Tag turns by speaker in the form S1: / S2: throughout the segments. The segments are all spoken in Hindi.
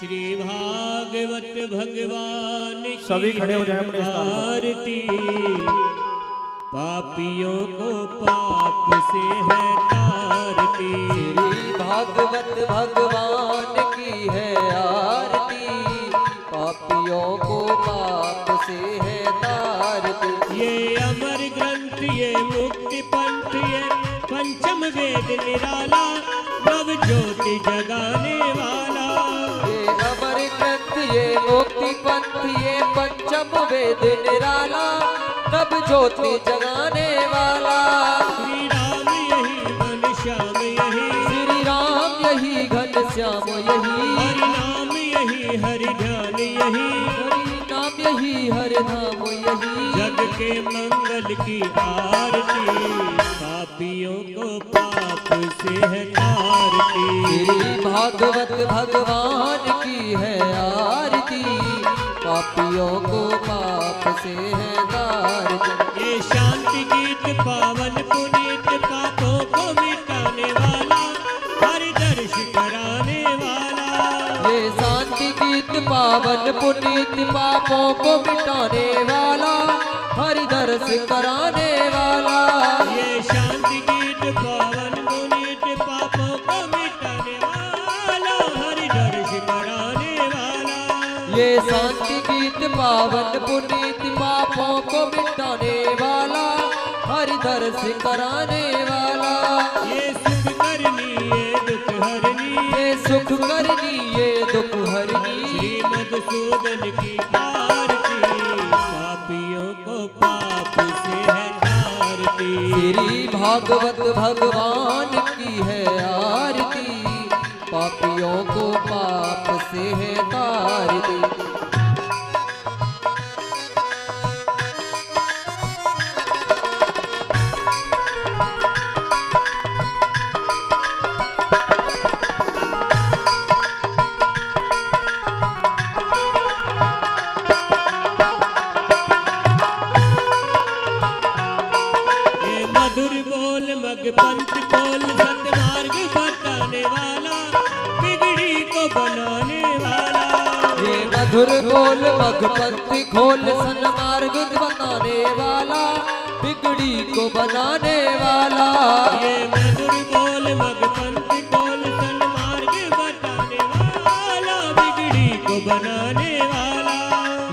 S1: श्री भागवत भगवान की
S2: सभी खड़े हो जाएं अपने स्थान पर।
S1: आरती। पापियों को पाप से है तारती।
S3: श्री भागवत भगवान की है आरती, पापियों को पाप से है तारती।
S1: ये अमर ग्रंथ ये मुक्ति पंथ ये पंचम वेद निराला, नव ज्योति जगाने वाला।
S3: ये अमर ग्रंथ ये मुक्ति पंथ ये पंचम वेद निराला, नव ज्योति जगाने वाला।
S1: श्री राम यही घनश्याम यही,
S3: श्री राम यही घनश्याम यही,
S1: हरि नाम यही हरि ध्यान यही,
S3: हरि नाम यही हरि धाम यही।
S1: जग के मंगल की आरती। पापियों को पाप से है तारती।
S3: श्री भागवत भगवान की है आरती, पापियों को पाप से है तारती।
S1: ये शांति गीत पावन पुनीत पापों को मिटाने वाला, हरि दर्श कराने वाला।
S3: ये शांति गीत पावन पुनीत पापों को मिटाने वाला, हरि दर्श कराने वाला।
S1: ये शांति गीत पावन पुनीत पापों को मिटाने वाला, हरि दर्श कराने वाला।
S3: ये शांति गीत पावन पुनीत पापों को मिटाने वाला, हरि दर्श कराने वाला।
S1: ये सुख करनी ये दुख हरनी,
S3: ये सुख करनी ये दुख हरनी।
S1: श्री मधुसूदन की आरती। पापियों को पाप से है तारती।
S3: श्री भागवत भगवान की है आरती, पापियों को पाप से है तारती।
S1: मधुर बोल मग पंथ बोल सतमार्ग बताने वाला, बिगड़ी को बनाने वाला।
S3: ये मधुर बोल मग पंथ खोल सन्मार्ग बताने वाला, बिगड़ी को बनाने वाला।
S1: ये मधुर बोल मग पंथ बोल सन्मार्ग बताने वाला, बिगड़ी को बनाने वाला।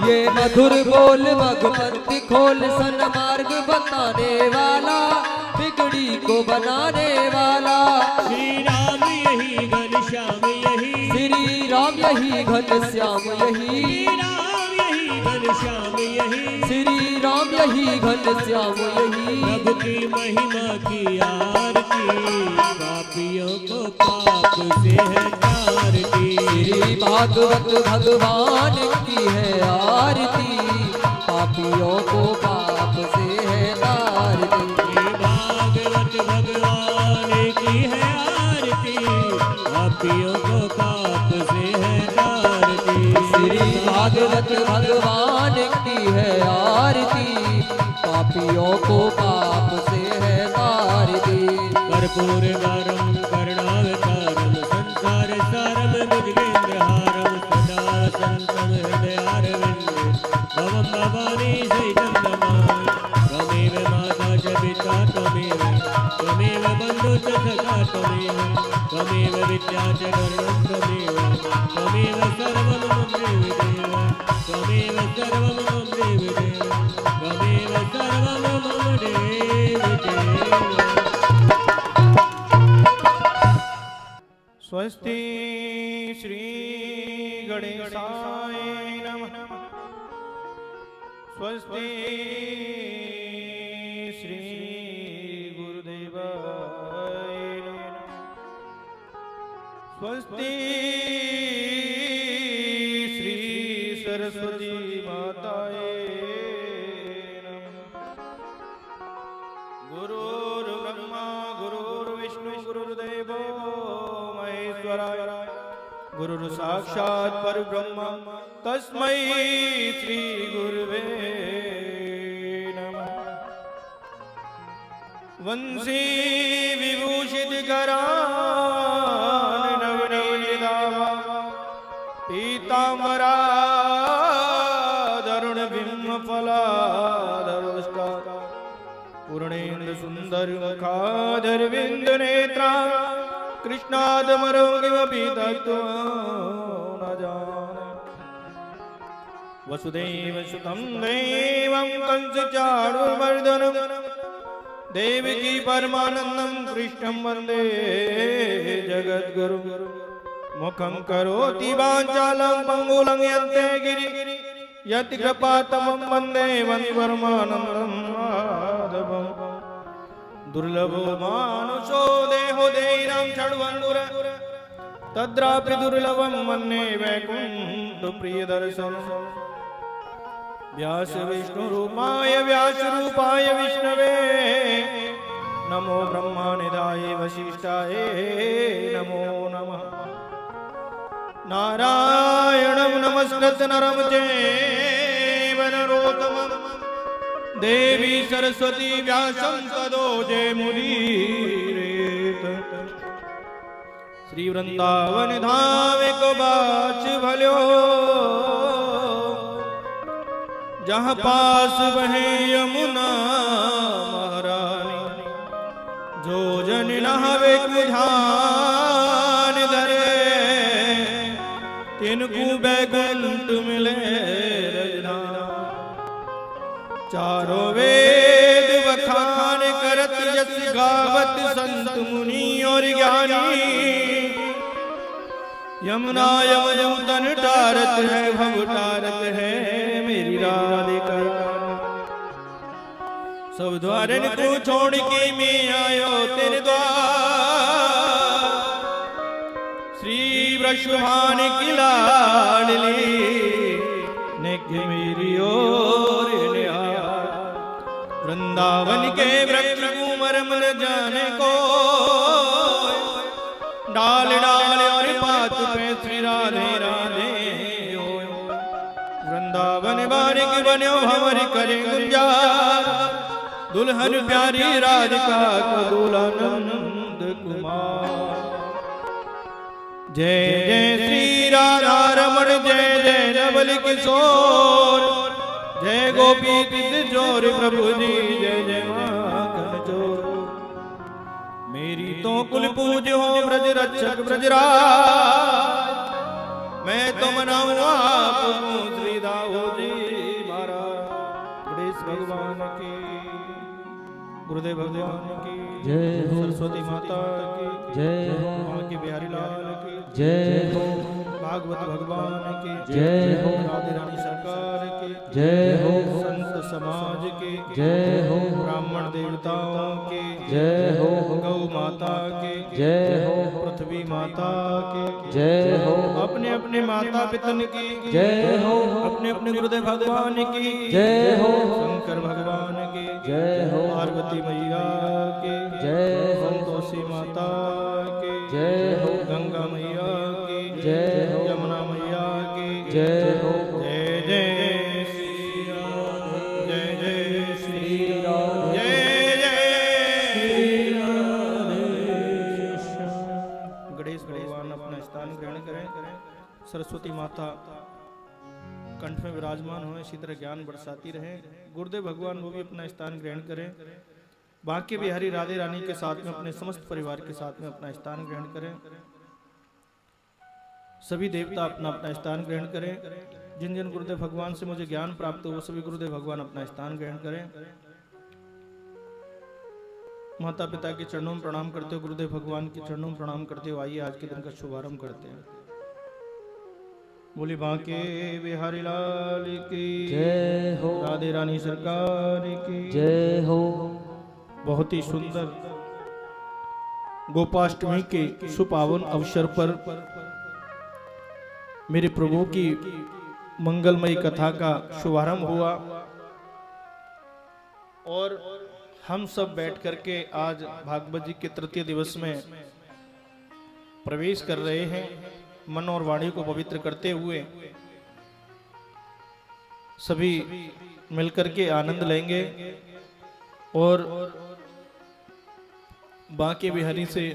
S3: ये मधुर बोल मग पंथ खोल सन्मार्ग बताने वाला, बिगड़ी को बनाने वाला।
S1: श्री राम यही घनश्याम यही,
S3: श्री राम यही घनश्याम यही,
S1: श्री राम यही घनश्याम यही,
S3: श्री राम यही घनश्याम यही।
S1: प्रभु की महिमा की आरती। पापियों को पाप से है तारती।
S3: श्री भागवत भगवान की है आरती, पापियों को पाप से है तारती।
S1: श्री भागवत भगवान की है आरती। पापियों को पाप से है तारती।
S3: श्री भागवत भगवान की है आरती, पापियों को पाप से है तारती।
S1: कर्पूर गारम करुणावतारम संसार सारम भुजगेन्द्रहारम सदा संतं हृदयारविन्दे भवं भवानी सहितं नमामि। त्वमेव माता च पिता त्वमेव, त्वमेव बन्धु च सखा त्वमेव, त्वमेव विद्या च कर्मं त्वमेव, त्वमेव सर्वं मम देवदेव, त्वमेव सर्वं मम देवदेव, त्वमेव सर्वं मम देवदेव।
S2: स्वस्ति श्री गणेशाय नमः। स्वस्ति श्री गुरुदेवाय नमः। स्वस्ति श्री सरस्वती माताये नमः। गुरुर्ब्रह्मा गुरुर्विष्णु गुरुर्देवो महेश्वराय, गुरुर् साक्षात् परब्रह्म तस्मै श्री गुरुवे नमः। वंशी विभूषित करान नवनीता पीतांबराधरुण बिंबफलाधरुष्टा पूर्णेन्द्र सुंदर मुखाधरविंद नेत्रा कृष्णादमरोगिमपि तत्त्वं न जाने वसुदेव सुतं देवं कंसचाणूरमर्दनं देवकी परमानन्दं कृष्णं वन्दे जगद्गुरुं मुखं करोति वाचालं पंगुलं यन्ते गिरि यत्कृपातमं वन्दे वन्दिपरमानन्दं माधवम् दुर्लभो मानुषो देहो देहिनां षड्वन्धुर तद्रापि दुर्लभं मन्ये वैकुण्ठप्रियदर्शनम् व्यास विष्णुरूपाय व्यासरूपाय विष्णवे नमो ब्रह्मानिधाय वसिष्ठाय नमो नमः नारायणं नमस्कृत्य नरं चैव नरोत्तमं देवी सरस्वती व्यासं ततो जयमुदीरयेत् श्री वृंदावन धाम को बाच भलो जहाँ पास बहे यमुना महारानी जो जन नहावे ध्यान धरे तिनको बैकुंठ मिले रजधाना चारों वेद बखान करत यश गावत संत मुनि और ज्ञानी यमुना यमुन टारत है भव टारत है मेरी राधिका सब द्वारन को छोड़ के मैं आयो तेरे द्वार श्री वृषभान की लाडली नित्य मेरी ओर वृंदावन के वृक्ष कुमर मन जाने को डाल डाल और पात पे श्री राधे राधे वृंदावन बारिक बनो भंवर करे गुंजार दुल्हन प्यारी राधिका को दुल्हनंद कुमार जय जय श्री राधा रमण जय जय रबल किशोर जय गोपी तिद जोर प्रभु जी जय जय माखन चोर मेरी तो कुल पूज हो ब्रज रक्षक ब्रजराज मैं तो मनाऊं आपको श्री दाऊ जी महाराज गणेश भगवान की गुरुदेव भगवान की
S3: जय हो
S2: सरस्वती माता की
S3: जय हो
S2: माँ के बिहारी लाल की
S3: जय हो
S2: भागवत भगवान की
S3: जय हो
S2: राधे रानी सरकार की
S3: जय हो
S2: संत समाज की
S3: जय हो
S2: ब्राह्मण देवताओं की
S3: जय हो
S2: गौ माता की
S3: जय हो
S2: पृथ्वी माता की
S3: जय हो
S2: अपने अपने माता पितन की
S3: जय हो
S2: अपने अपने गुरुदेव भगवान की
S3: जय हो
S2: शंकर भगवान की
S3: जय हो
S2: पार्वती मैया की
S3: जय हो
S2: संतोषी माता की
S3: जय हो
S2: गंगा मैया की
S3: जय हो
S2: यमुना मैया की
S3: जय हो
S2: जय जय श्री राधे जय जय श्री राधे जय जय गणेश भगवान अपना स्थान ग्रहण करें सरस्वती माता कंठ में विराजमान हो इसी तरह ज्ञान बरसाती रहे गुरुदेव भगवान वो भी अपना स्थान ग्रहण करें बांके बिहारी राधे रानी के साथ में अपने समस्त परिवार के साथ में अपना स्थान ग्रहण करें सभी देवता अपना अपना स्थान ग्रहण करें जिन जिन गुरुदेव भगवान से मुझे ज्ञान प्राप्त हो वो सभी गुरुदेव भगवान अपना स्थान ग्रहण करें माता पिता के चरणों में प्रणाम करते हो गुरुदेव भगवान के चरणों में प्रणाम करते हो आइए आज के दिन का शुभारंभ करते हैं बोली बांके बिहारी लाल की
S3: जय हो
S2: राधे रानी सरकार की
S3: जय हो
S2: बहुत ही सुंदर गोपाष्टमी के सुपावन अवसर पर मेरे प्रभु की मंगलमयी कथा का शुभारंभ हुआ और हम सब बैठ करके आज भागवत जी के तृतीय दिवस में प्रवेश कर रहे हैं मन और वाणी को पवित्र करते हुए सभी मिलकर के आनंद लेंगे और बांके बिहारी से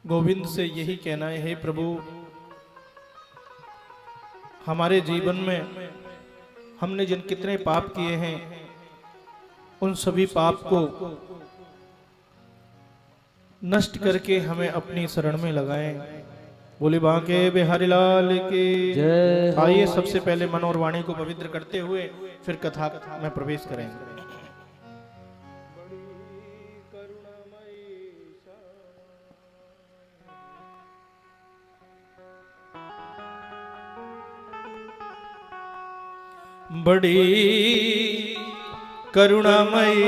S2: गोविंद से यही कहना है हे प्रभु हमारे जीवन में हमने जिन कितने पाप किए हैं उन सभी पाप को नष्ट करके हमें अपनी शरण में लगाएं। बोले बांके बिहारी लाल की
S3: जय।
S2: आइए सबसे पहले मन और वाणी को पवित्र करते हुए फिर कथा में प्रवेश करेंगे। बड़ी करुणामयी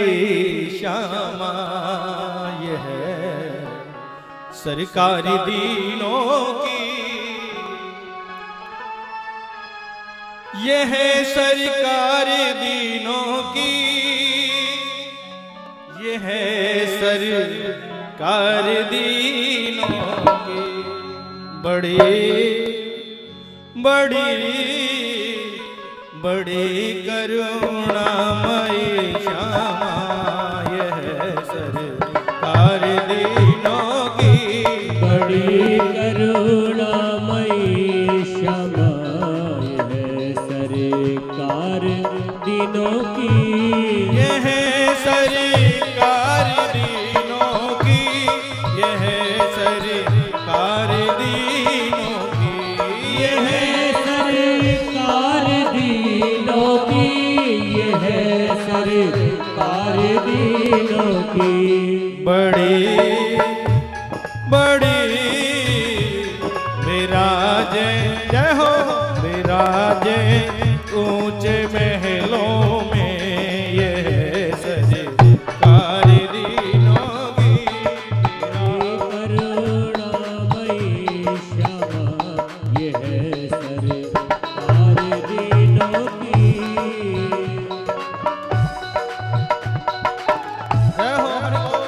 S2: श्यामा यह सरकारी दीनों की, यह सरकार दीनों की, यह सरकार दीनों की। बड़ी बड़ी बड़ी करुणामयी श्यामा यह सरकार दीनों की।
S1: बड़ी करुणामयी क्षमा यह सरकार दिनों की,
S2: यह सरकार दीनों की, यह सरकार दीनों की, यह
S1: सरकार दिनों की, यह सरकार दिनों की।
S2: बड़ी बड़ी विराजे जय हो विराजे ऊंचे महलों में यह सरकार दीनों की।
S1: करुणामयी क्षमा यह सरकार दिनों की।
S2: जय हो हरि बोल।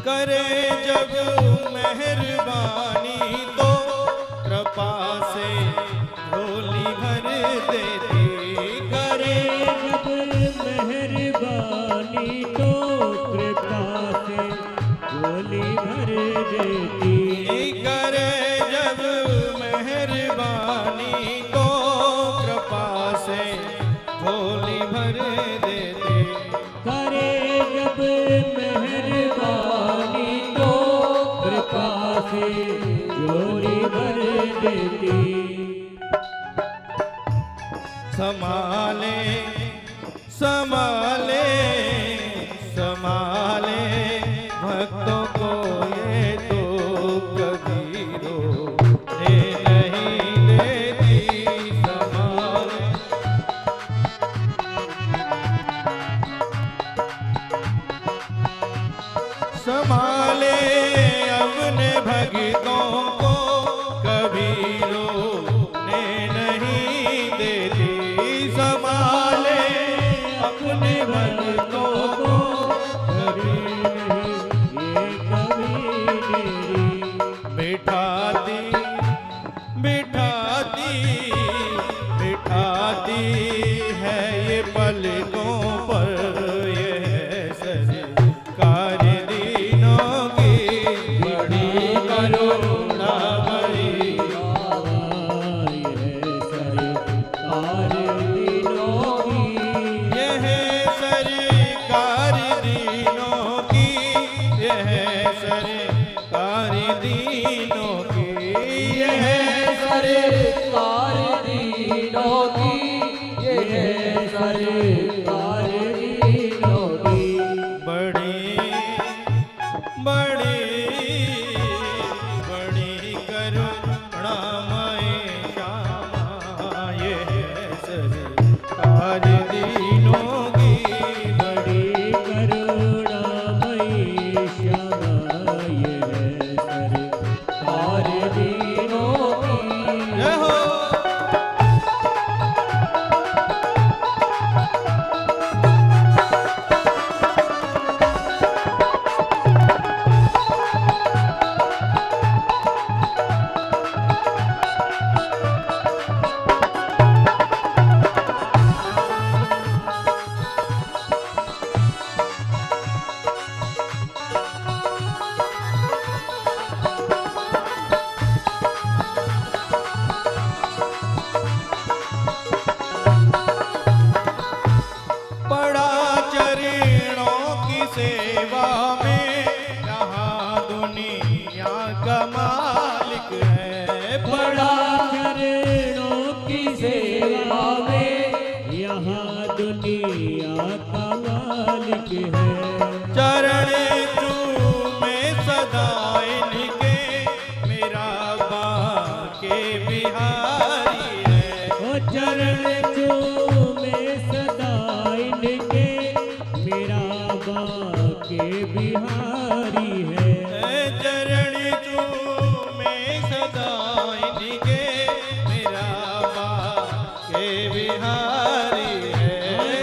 S2: करे जब मेहरबानी तो कृपा से झोली भर देती।
S1: करे जब मेहरबानी तो कृपा से झोली भर देती।
S2: करे जब मेहरबानी तो कृपा से झोली भर देती।
S1: करे जब मेहरबानी तो कृपा से झोली भर देती।
S2: संभाले संभाले संभाले भक्तों को ये तो कभी रोने नहीं देती। संभाले संभाले अपने भक्तों को कभी रोने नहीं देती। संभाले अपने भक्तों को
S1: कभी नहीं ये कभी मेरी
S2: बिठाती बिठाती बिठाती है ये पलकों पर यह सरकार दीनों की। बड़ी करुणामयी यह सरकार दीनों की, यह सरकार दीनों की, यह
S3: सरकार दीनों की, यह सरकार दीनों की।
S2: बड़ी बड़ी बड़ी करुणामयी श्यामा यह सरकार दीनों की।
S1: बड़ी करुणामयी क्षमा यह सरकार दिनों की।
S2: जय हो बिहारी है।
S1: ओ चरण चूमे सदा इनके मेरा बाके बिहारी है।
S2: चरण चूमे सदा इनके मेरा बाके बिहारी है।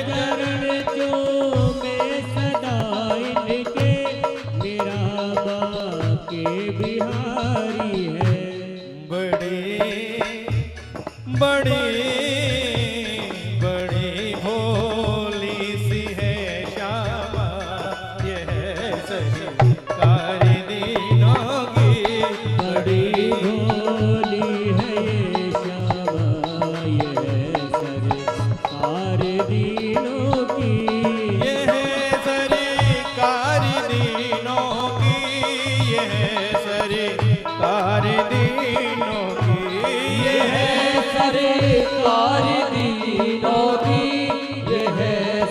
S1: चरण चूमे सदा इनके मेरा बाके बिहारी है।
S2: बड़ी बड़ी बड़ी भोली सी है श्यामा यह सरकार दीनों की।
S1: बड़ी भोली है ये श्यामा यह सरकार दीनों की।
S2: यह सरकार दीनों की। यह सरकार दीनों की। यह
S3: सरकार दीनों की।
S1: यह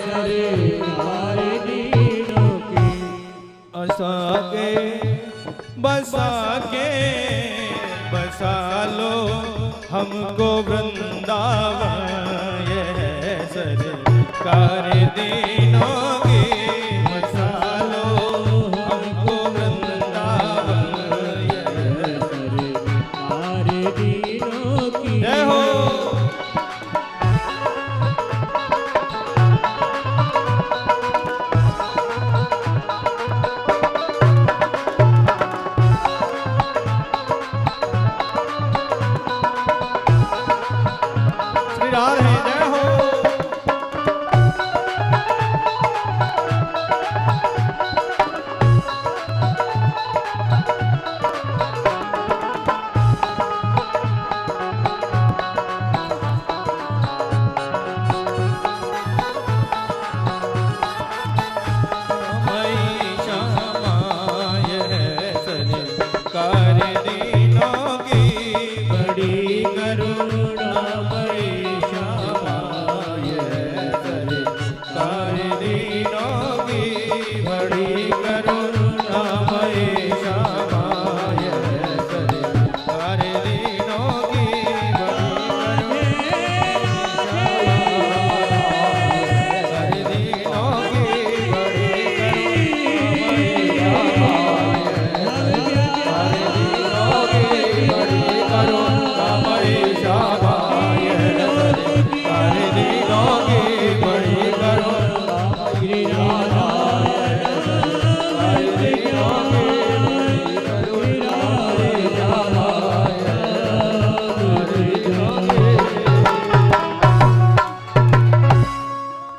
S1: सरकार दीनों की।
S2: असा के बसा के बसा लो हमको वृंदावन यह सरकार दीनों की। बसा लो हमको वृंदावन यह
S1: सरकार दीनों की।
S2: जय हो। श्री राधे जय हो। मई श्यामा यह सरकार दीनों की। बड़ी करुणामयी श्यामा यह सरकार दीनों की। बड़ी करुणामयी श्यामा यह सरकार दीनों की।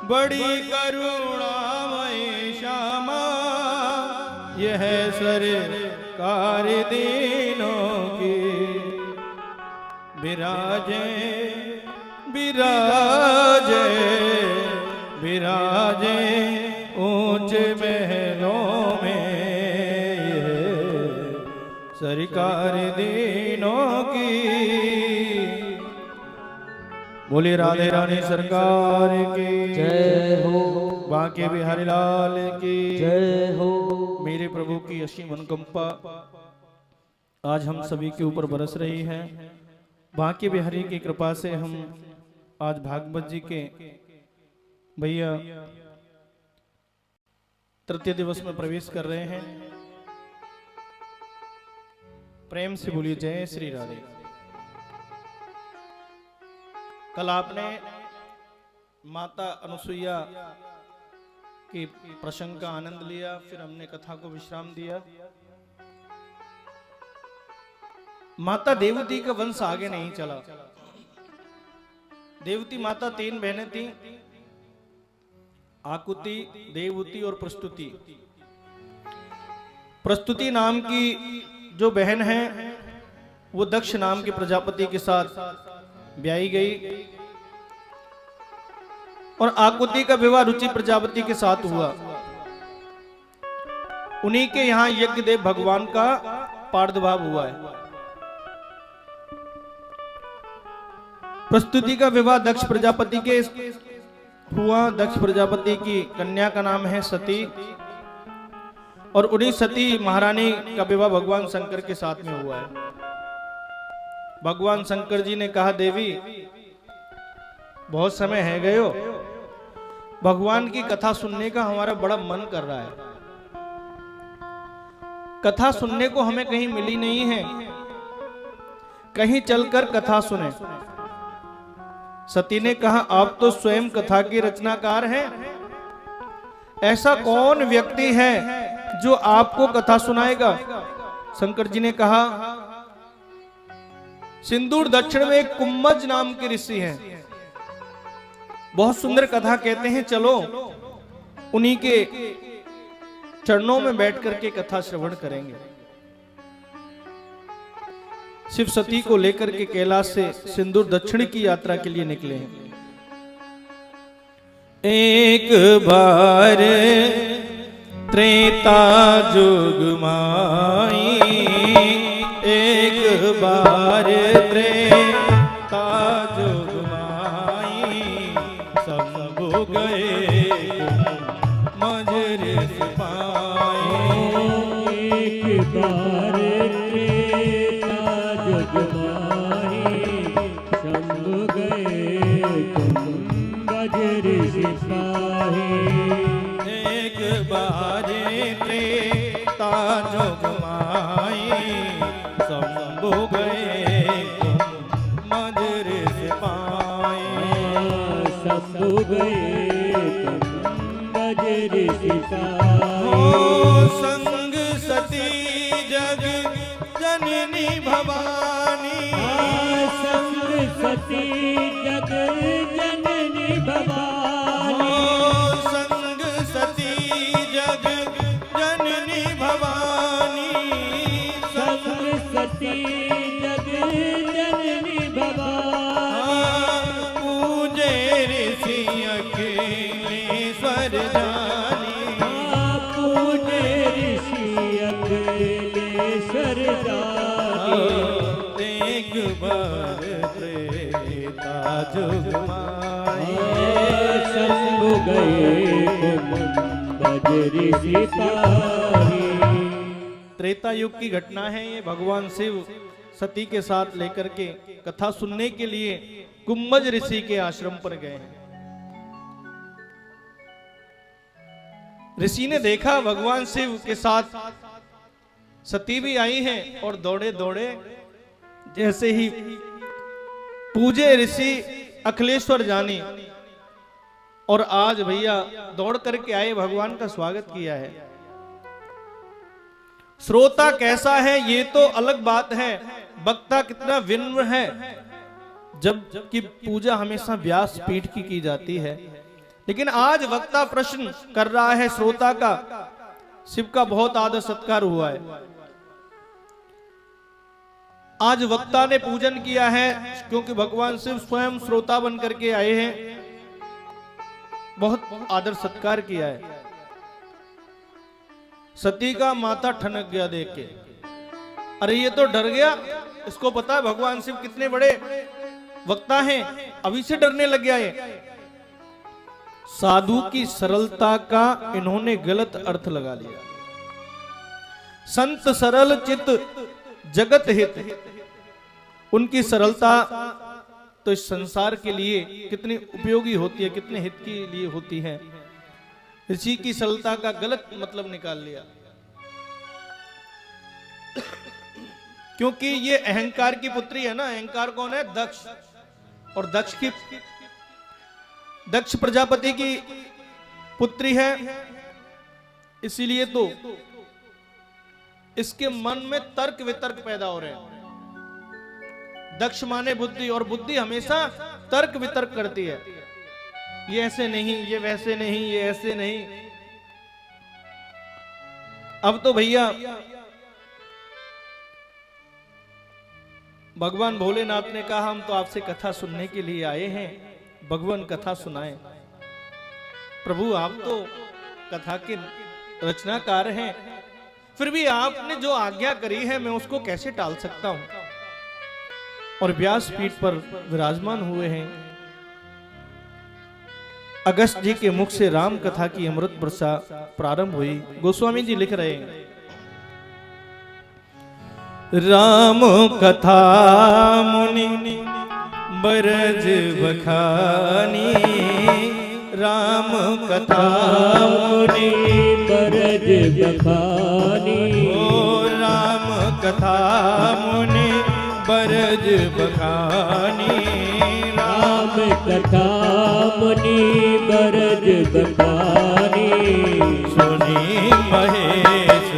S2: बड़ी करुणामयी श्यामा यह सरकार दीनों की। विराजे विराजे विराजे ऊंचे महलों में यह सरकार दीनों की। बोले राधे रानी सरकार की
S3: जय हो।
S2: बांके बिहारी लाल की
S3: जय हो।
S2: मेरे प्रभु की असीम अनुकंपा आज हम सभी के ऊपर बरस रही है। बांके बिहारी की कृपा से हम आज भागवत जी के भैया तृतीय दिवस में प्रवेश कर रहे हैं। प्रेम से बोलिए जय श्री राधे। कल आपने माता अनुसुईया के प्रसंग का आनंद लिया, फिर हमने कथा को विश्राम दिया। माता देवती का वंश आगे नहीं चला। देवती माता 3 बहनें थी, आकुति, देवती और प्रस्तुति। प्रस्तुति नाम की जो बहन है वो दक्ष नाम के प्रजापति के साथ ब्याही गई और आकुति का विवाह रुचि प्रजापति के साथ हुआ। उन्हीं के यहां यज्ञदेव भगवान का प्रादुर्भाव हुआ है। प्रस्तुति का विवाह दक्ष प्रजापति के हुआ। दक्ष प्रजापति की कन्या का नाम है सती और उन्हीं सती महारानी का विवाह भगवान शंकर के साथ में हुआ है। भगवान शंकर जी ने कहा, देवी बहुत समय है गयो, भगवान की कथा सुनने का हमारा बड़ा मन कर रहा है। कथा सुनने को हमें कहीं मिली नहीं है, कहीं चलकर कथा सुने। सती ने कहा, आप तो स्वयं कथा के रचनाकार हैं, ऐसा कौन व्यक्ति है जो आपको कथा सुनाएगा? शंकर जी ने कहा, सिंदूर दक्षिण में एक कुम्मज नाम के ऋषि हैं, बहुत सुंदर कथा कहते हैं, चलो उन्हीं के चरणों में बैठ करके कथा श्रवण करेंगे। शिव सती को लेकर के कैलाश से सिंदूर दक्षिण की यात्रा के लिए निकले हैं। एक बार त्रेता जुग माई, एक बार त्रेता जुग माई, शंभु गए मजरे पाए।
S1: एक बार त्रेता जुग माही, शंभु गए तुम बजर सिपाही।
S2: एक बार त्रेता जुग माई, शंभु गए मजरे पाए।
S1: शंभु गए तुम बजर सिपाही।
S2: संग सती जग जननी भवानी,
S1: संग सती जग जननी भवानी।
S2: संग सती जग जननी भवानी,
S1: संग सती जग जननी भवानी।
S2: पूजे ऋषि अखिलेश्वर जानी,
S1: पूजे ऋषि अखिलेश्वर जानी।
S2: एक बार त्रेता जुग माई,
S1: शंभु गए तुम बजर सिपाही।
S2: त्रेता युग की घटना है ये। भगवान शिव सती के साथ लेकर के कथा सुनने के लिए कुम्मज ऋषि के आश्रम पर गए हैं। ऋषि ने देखा भगवान शिव के साथ सती भी आई है और दौड़े दौड़े जैसे ही पूजे ऋषि अखिलेश्वर जानी, और आज भैया दौड़ करके आए, भगवान का स्वागत किया है। श्रोता कैसा है ये तो अलग बात है, वक्ता कितना विनम्र है। जबकि पूजा हमेशा व्यास पीठ की जाती है, लेकिन आज वक्ता प्रश्न कर रहा है श्रोता का। शिव का बहुत आदर सत्कार हुआ है। आज वक्ता ने पूजन किया है क्योंकि भगवान शिव स्वयं श्रोता बन करके आए हैं, बहुत आदर सत्कार किया है। सती का माथा ठनक गया देख के, अरे ये तो डर गया, इसको पता है भगवान शिव कितने बड़े वक्ता हैं, अभी से डरने लग गया है। साधु की सरलता का इन्होंने गलत अर्थ लगा लिया। संत सरल चित जगत हित, उनकी सरलता तो इस संसार के लिए कितनी उपयोगी होती है, कितने हित के लिए होती है। ऋषि की सरलता का गलत मतलब निकाल लिया, क्योंकि ये अहंकार की पुत्री है ना। अहंकार कौन है? दक्ष। और दक्ष प्रजापति की पुत्री है, इसीलिए तो इसके मन में तर्क वितर्क पैदा हो रहे हैं। दक्ष माने बुद्धि, और बुद्धि हमेशा तर्क वितर्क करती है। ये ऐसे नहीं, ये वैसे नहीं, ये ऐसे नहीं। अब तो भैया भगवान भोलेनाथ ने कहा, हम तो आपसे कथा सुनने के लिए आए हैं, भगवान कथा सुनाएं। प्रभु आप तो कथा के रचनाकार हैं, फिर भी आपने जो आज्ञा करी है मैं उसको कैसे टाल सकता हूं। और व्यास पीठ पर विराजमान हुए हैं। अगस्त जी के मुख से राम कथा की अमृत वर्षा प्रारंभ हुई। गोस्वामी जी लिख रहे हैं, राम कथा मुनि बरज बखानी, राम कथा मुनि
S1: बरज बखानी,
S2: ओ राम कथा मुनि बरज बखानी,
S1: राम कथा मुनि बरज बखानी,
S2: सुनी महेश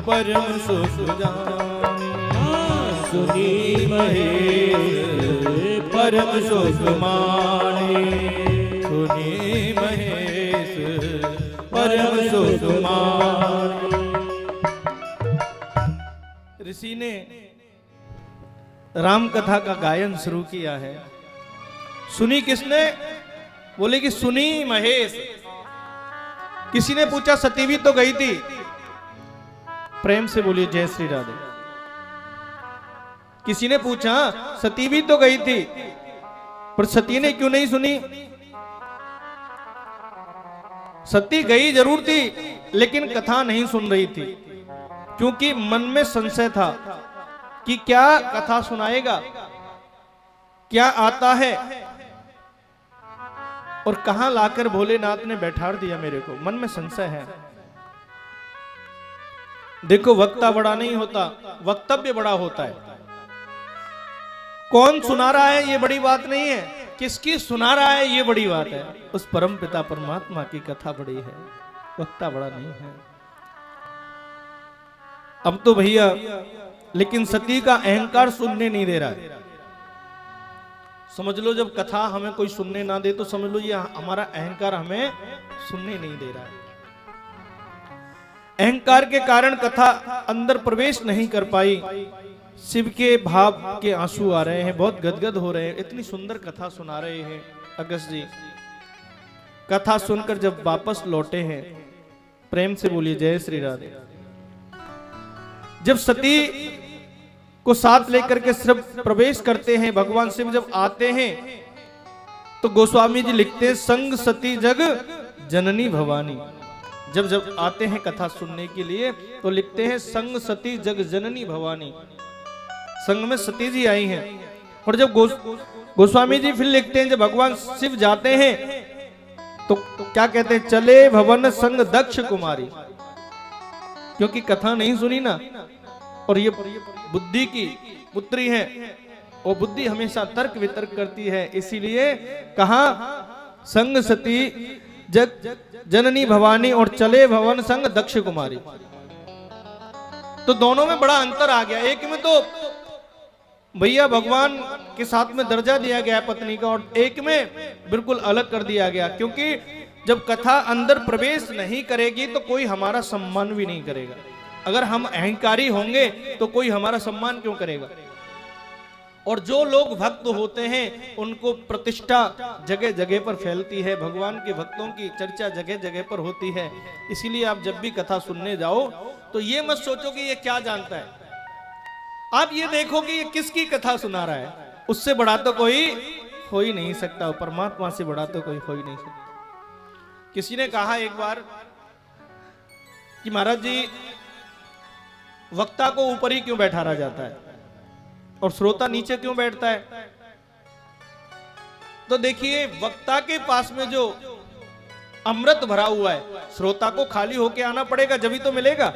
S2: परम सुख जानी,
S1: सुनी
S2: महेश परम सुख मानी, सुनी महेश परम सुख मानी। ऋषि ने राम कथा का गायन शुरू किया है। सुनी किसने? बोले कि सुनी महेश। किसी ने पूछा सती भी तो गई थी। प्रेम से बोलिए जय श्री राधे। किसी ने पूछा सती भी तो गई थी, पर सती ने क्यों नहीं सुनी? सती गई जरूर थी, लेकिन कथा नहीं सुन रही थी, क्योंकि मन में संशय था कि क्या कथा सुनाएगा, क्या आता है, और कहां लाकर भोलेनाथ ने बैठा दिया मेरे को। मन में संशय है। देखो, वक्ता बड़ा नहीं होता, वक्तव्य बड़ा होता है। कौन सुना रहा है ये बड़ी बात नहीं है, किसकी सुना रहा है ये बड़ी बात है। उस परम पिता परमात्मा की कथा बड़ी है, वक्ता बड़ा नहीं है। अब तो भैया, लेकिन सती का अहंकार सुनने नहीं दे रहा है। समझ लो, जब कथा हमें कोई सुनने ना दे तो समझ लो ये हमारा अहंकार हमें सुनने नहीं दे रहा है। अहंकार के कारण कथा अंदर प्रवेश नहीं कर पाई। शिव के भाव के आंसू आ रहे हैं, बहुत गदगद हो रहे हैं। इतनी सुंदर कथा सुना रहे हैं अगस्त जी। कथा सुनकर जब वापस लौटे हैं, प्रेम से बोलिए जय श्री राधे। जब सती को साथ लेकर के सिर्फ प्रवेश करते हैं, भगवान शिव जब आते हैं, तो गोस्वामी जी लिखते हैं संग सती जग जननी भवानी। जब जब आते हैं कथा सुनने के लिए तो लिखते हैं संग सती जग जननी भवानी। संग में सती जी आई हैं। और जब गोस्वामी जी फिर लिखते हैं जब भगवान शिव जाते हैं तो क्या कहते हैं, चले भवन संग दक्ष कुमारी। क्योंकि कथा नहीं सुनी ना, और ये बुद्धि की पुत्री है, और बुद्धि हमेशा तर्क वितर्क करती है, इसीलिए कहा संग सती जग जननी भवानी और चले भवन संग दक्ष कुमारी। तो दोनों में बड़ा अंतर आ गया। एक में तो भैया भगवान के साथ में दर्जा दिया गया पत्नी का, और एक में बिल्कुल अलग कर दिया गया। क्योंकि जब कथा अंदर प्रवेश नहीं करेगी तो कोई हमारा सम्मान भी नहीं करेगा। अगर हम अहंकारी होंगे तो कोई हमारा सम्मान क्यों करेगा। और जो लोग भक्त होते हैं उनको प्रतिष्ठा जगह जगह पर फैलती है, भगवान के भक्तों की चर्चा जगह जगह पर होती है। इसीलिए आप जब भी कथा सुनने जाओ तो ये मत सोचो कि ये क्या जानता है, आप ये देखो कि ये किसकी कथा सुना रहा है। उससे बड़ा तो कोई हो ही नहीं सकता, परमात्मा से बड़ा तो कोई हो ही नहीं सकता। किसी ने कहा एक बार कि महाराज जी, वक्ता को ऊपर ही क्यों बैठाया जाता है और श्रोता नीचे क्यों बैठता है? तो देखिए, वक्ता के पास में जो अमृत भरा हुआ है, श्रोता को खाली होके आना पड़ेगा जब तो मिलेगा।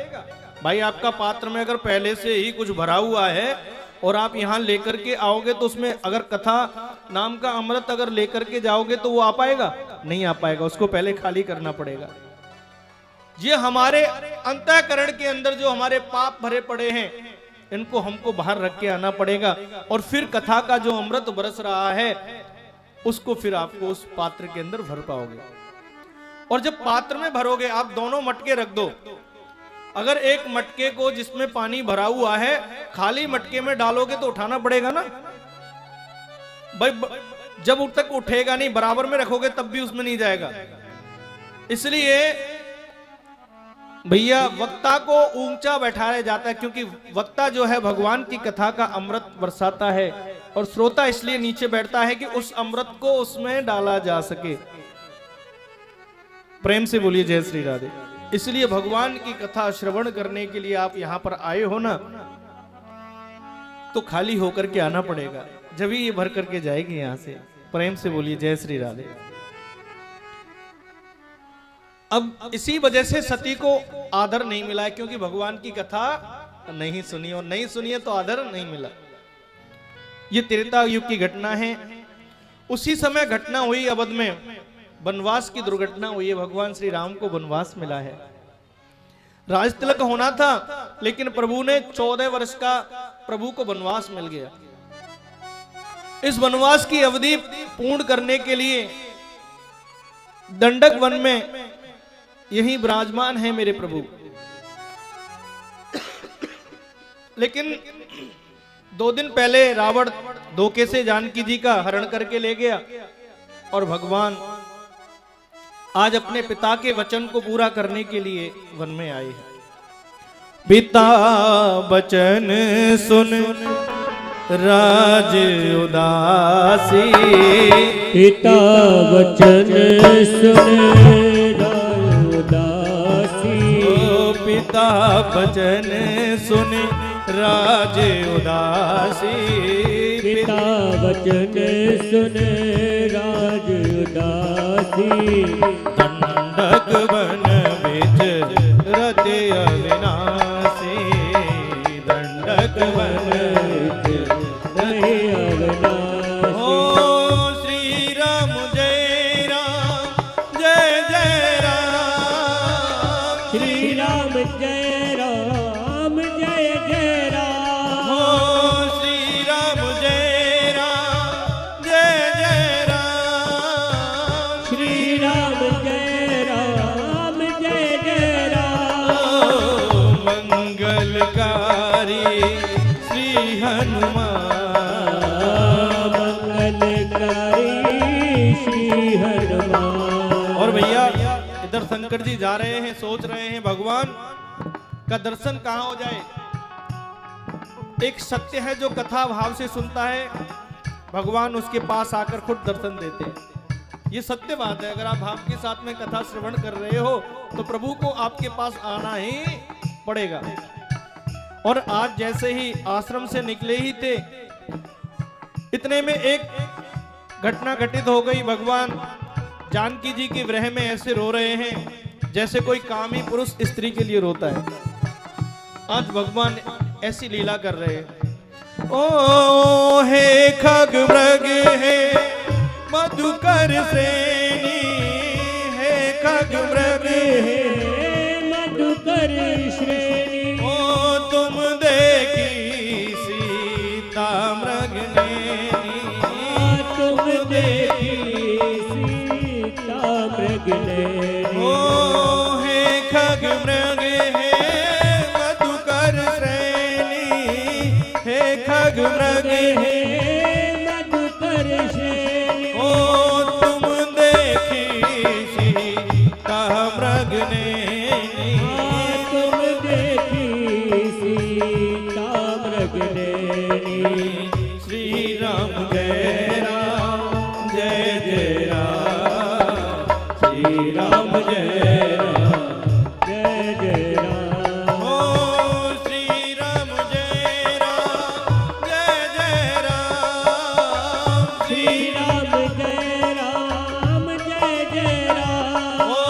S2: भाई, आपका पात्र में अगर पहले से ही कुछ भरा हुआ है और आप यहां लेकर के आओगे तो उसमें अगर कथा नाम का अमृत अगर लेकर के जाओगे तो वो आ पाएगा? नहीं आ पाएगा, उसको पहले खाली करना पड़ेगा। ये हमारे अंतःकरण के अंदर जो हमारे पाप भरे पड़े हैं, इनको हमको बाहर रख के आना पड़ेगा, और फिर कथा का जो अमृत बरस रहा है उसको फिर आपको उस पात्र के अंदर भर पाओगे। और जब पात्र में भरोगे, आप दोनों मटके रख दो। अगर एक मटके को जिसमें पानी भरा हुआ है खाली मटके में डालोगे तो उठाना पड़ेगा ना भाई, जब तक उठेगा नहीं, बराबर में रखोगे तब भी उसमें नहीं जाएगा। इसलिए भैया वक्ता को ऊंचा बैठाया जाता है, क्योंकि वक्ता जो है भगवान की कथा का अमृत बरसाता है, और श्रोता इसलिए नीचे बैठता है कि उस अमृत को उसमें डाला जा सके। प्रेम से बोलिए जय श्री राधे। इसलिए भगवान की कथा श्रवण करने के लिए आप यहां पर आए हो ना, तो खाली होकर के आना पड़ेगा, जब ही ये भर करके जाएगी यहां से। प्रेम से बोलिए जय श्री राधे। अब इसी वजह से सती को आदर नहीं मिला है, क्योंकि भगवान की कथा नहीं सुनी, और नहीं सुनी है तो आदर नहीं मिला। ये त्रेता युग की घटना है। उसी समय घटना हुई अवध में, वनवास की दुर्घटना हुई है। भगवान श्री राम को वनवास मिला है। राज तिलक होना था, लेकिन प्रभु ने 14 वर्ष का प्रभु को वनवास मिल गया। इस वनवास की अवधि पूर्ण करने के लिए दंडक वन में यही विराजमान है मेरे प्रभु। लेकिन 2 दिन पहले रावण धोखे से जानकी जी का हरण करके ले गया, और भगवान आज अपने पिता के वचन को पूरा करने के लिए वन में आए हैं। पिता वचन सुन राज उदासी,
S1: पिता वचन सुन राज उदासी,
S2: पिता वचन सुन राज उदासी,
S1: पिता वचन सुन राज उदासी,
S2: दंडक वन बिच रति अविनाशी, दंडक वन बिच रति अविनाशी। ओ श्री राम जय राम जय जय राम,
S1: श्री राम जय राम जय जय राम,
S2: ओ श्री राम जय राम जय जय राम,
S1: श्री राम जय राम जय जय राम,
S2: मंगलकारी श्री हनुमान,
S1: मंगलकारी श्री हनुमान।
S2: और भैया इधर शंकर जी जा रहे हैं, सोच रहे हैं भगवान का दर्शन कहां हो जाए। एक सत्य है, जो कथा भाव से सुनता है भगवान उसके पास आकर खुद दर्शन देते हैं। ये सत्य बात है। अगर आप भाव के साथ में कथा श्रवण कर रहे हो तो प्रभु को आपके पास आना ही पड़ेगा। और आज जैसे ही आश्रम से निकले ही थे, इतने में एक घटना घटित हो गई। भगवान जानकी जी के विरह में ऐसे रो रहे हैं जैसे कोई कामी पुरुष स्त्री के लिए रोता है। आज भगवान ऐसी लीला कर रहे हैं। ओ हे खग मृग हे मधुकर श्रेणी, हे खग मृग हे
S1: मधुकर श्रेणी,
S2: ओ तुम देखी सीता मृग नैनी,
S1: तुम देखी सीता मृग नैनी।
S2: ओ हे खग मृग हे मधुकर श्रेणी, हे खग मृग हे
S1: मधुकर श्रेणी,
S2: ओ तुम देखी सीता मृग नैनी,
S1: तुम देखी सीता मृग नैनी।
S2: श्री राम जय राम जय जय राम, श्री राम जय राम
S1: जय जय राम,
S2: ओ श्री राम जय राम जय जय राम,
S1: श्री राम जय राम जय जय राम,
S2: ओ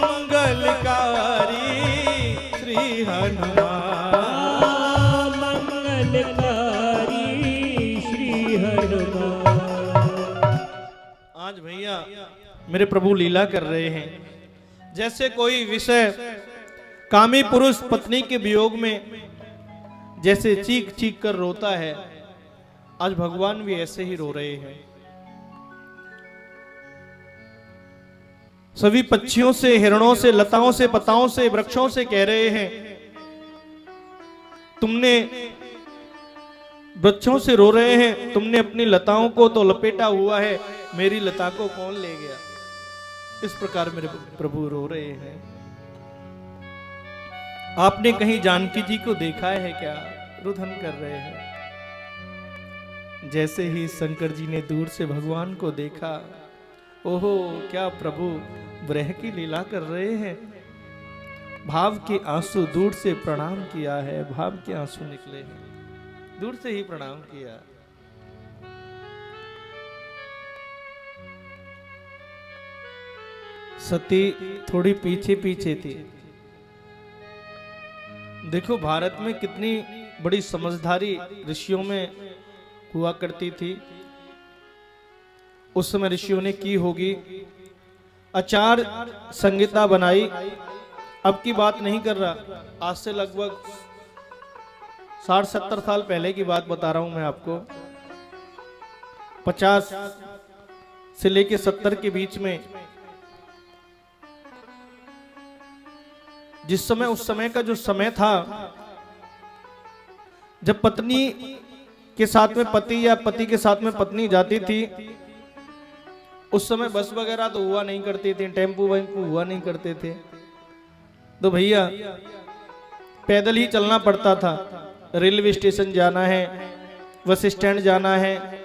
S2: मंगलकारी श्री हनुमान,
S1: मंगलकारी श्री हनुमान।
S2: आज भैया मेरे प्रभु लीला कर रहे हैं। जैसे कोई विषय कामी पुरुष पत्नी के वियोग में जैसे चीख चीख कर रोता है, आज भगवान भी ऐसे ही रो रहे हैं। सभी पक्षियों से, हिरणों से, लताओं से, पताओं से, वृक्षों से कह रहे हैं, तुमने वृक्षों से रो रहे हैं, तुमने अपनी लताओं को तो लपेटा हुआ है, मेरी लता को कौन ले गया। इस प्रकार मेरे प्रभु रो रहे हैं। आपने कहीं जानकी जी को देखा है क्या? रुदन कर रहे हैं। जैसे ही शंकर जी ने दूर से भगवान को देखा, ओहो क्या प्रभु विरह की लीला कर रहे हैं। भाव के आंसू दूर से प्रणाम किया है, भाव के आंसू निकले हैं। दूर से ही प्रणाम किया। सती थोड़ी पीछे पीछे थी। देखो भारत में कितनी बड़ी समझदारी ऋषियों में हुआ करती थी। उस समय ऋषियों ने की होगी, आचार संहिता बनाई। अब की बात नहीं कर रहा, आज से लगभग 60-70 साल पहले की बात बता रहा हूं मैं आपको। 50 से लेके 70 के बीच में, जिस समय उस समय का जो समय था जब पत्नी के साथ में पति या पति के साथ में पत्नी जाती थी, उस समय बस वगैरह तो हुआ नहीं करती थी, टेम्पू वेम्पू हुआ नहीं करते थे, तो भैया पैदल ही चलना पड़ता था। रेलवे स्टेशन जाना है, बस स्टैंड जाना है,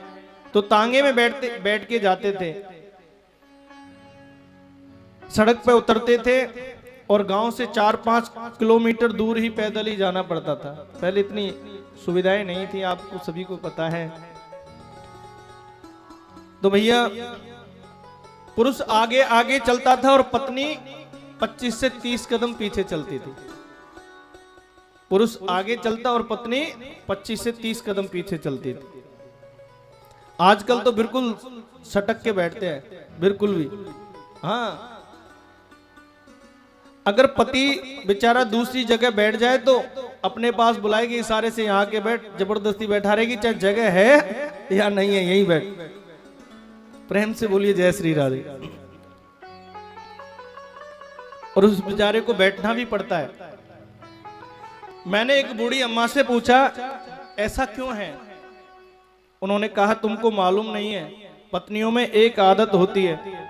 S2: तो तांगे में बैठ के जाते थे, सड़क पे उतरते थे और गांव से 4-5 किलोमीटर दूर ही पैदल ही जाना पड़ता था। पहले इतनी सुविधाएं नहीं थी, आपको सभी को पता है। तो भैया पुरुष आगे आगे चलता था और पत्नी 25 से 30 कदम पीछे चलती थी। पुरुष आगे चलता और पत्नी 25 से 30 कदम पीछे चलती थी। आजकल तो बिल्कुल सटक के बैठते हैं, बिल्कुल भी। हाँ, अगर पति बेचारा दूसरी जगह बैठ जाए तो अपने पास बुलाएगी, इशारे से यहाँ के बैठ, जबरदस्ती बैठा रहेगी, चाहे जगह है या नहीं है, यहीं बैठ। प्रेम से बोलिए जय श्री राधे। और उस बेचारे को बैठना भी पड़ता है। मैंने एक बूढ़ी अम्मा से पूछा ऐसा क्यों है? उन्होंने कहा तुमको मालूम नहीं है, पत्नियों में एक आदत होती है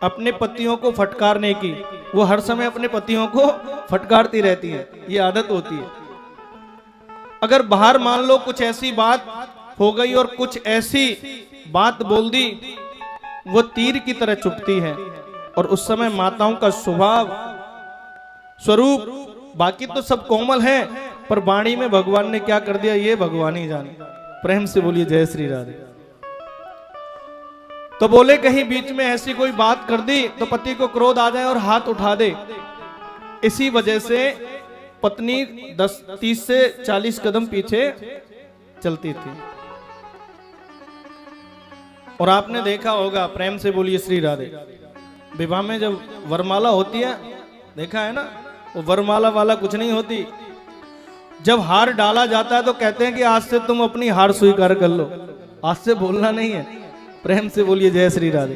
S2: अपने पतियों को फटकारने की। वो हर समय अपने पतियों को फटकारती रहती है, ये आदत होती है। अगर बाहर मान लो कुछ ऐसी बात हो गई और कुछ ऐसी बात बोल दी, वो तीर की तरह चुभती है। और उस समय माताओं का स्वभाव स्वरूप, बाकी तो सब कोमल है, पर वाणी में भगवान ने क्या कर दिया ये भगवान ही जाने। प्रेम से बोलिए जय श्री राधे। तो बोले कहीं बीच में ऐसी कोई बात कर दी तो पति को क्रोध आ जाए और हाथ उठा दे। इसी वजह से पत्नी 30 से 40 कदम पीछे चलती थी। और आपने देखा होगा, प्रेम से बोलिए श्री राधे, विवाह में जब वरमाला होती है, देखा है ना, वो वरमाला वाला कुछ नहीं होती। जब हार डाला जाता है तो कहते हैं कि आज से तुम अपनी हार स्वीकार कर लो, आज से बोलना नहीं है। प्रेम से बोलिए जय श्री राधे।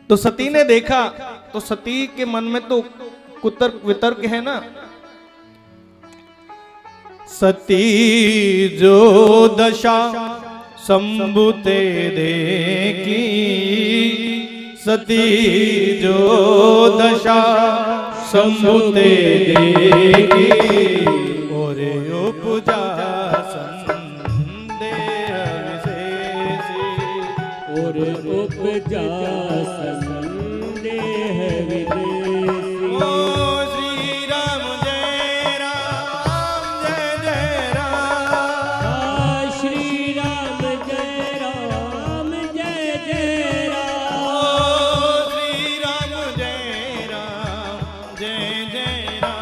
S2: तो सती ने देखा, तो सती के मन में तो कुतर्क वितर्क है ना। सती जो दशा शंभु ते देखी, सती जो दशा शंभु ते देखी, और उपजा
S1: और उपजा संदेह विदेशी।
S2: ओ श्री राम जय राम जय जय राम,
S1: श्री राम जय राम जय जय राम,
S2: ओ श्री राम जय राम जय जय राम,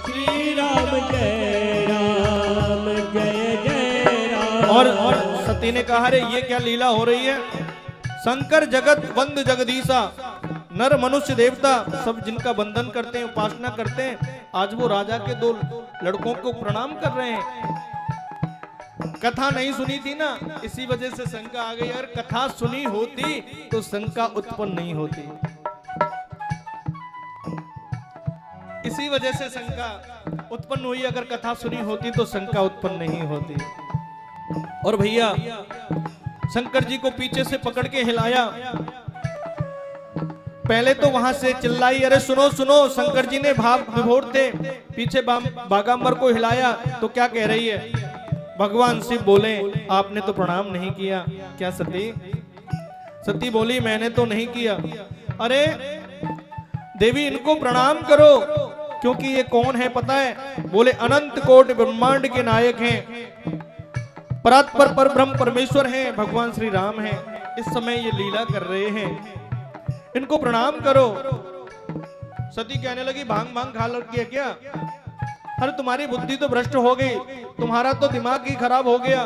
S1: श्री राम जय राम जय जय राम।
S2: और सती ने कहा रे ये क्या लीला हो रही है? शंकर जगत वंद जगदीशा, नर मनुष्य देवता सब जिनका बंधन करते हैं, उपासना करते हैं, आज वो राजा के 2 लड़कों को प्रणाम कर रहे हैं। कथा नहीं सुनी थी ना, इसी वजह से शंका आ गई। अगर कथा सुनी होती तो शंका उत्पन्न नहीं होती, इसी वजह से शंका उत्पन्न हुई। अगर कथा सुनी होती तो शंका उत्पन्न नहीं होती। और भैया शंकर जी को पीछे से पकड़ के हिलाया। पहले तो वहां से चिल्लाई, अरे सुनो सुनो। शंकर जी ने भाव विभोर थे, पीछे बागांबर को हिलाया तो क्या कह रही है? भगवान शिव बोले आपने तो प्रणाम नहीं किया। क्या सती? सती बोली मैंने तो नहीं किया। अरे देवी इनको प्रणाम करो, क्योंकि ये कौन है पता है? बोले अनंत कोटि ब्रह्मांड के नायक हैं, परात्पर पर ब्रह्म परमेश्वर हैं, भगवान श्री राम हैं। इस समय ये लीला कर रहे हैं, इनको प्रणाम करो। सती कहने लगी भांग भांग खा लगी है क्या? अरे तुम्हारी बुद्धि तो भ्रष्ट हो गई, तुम्हारा तो दिमाग ही खराब हो गया।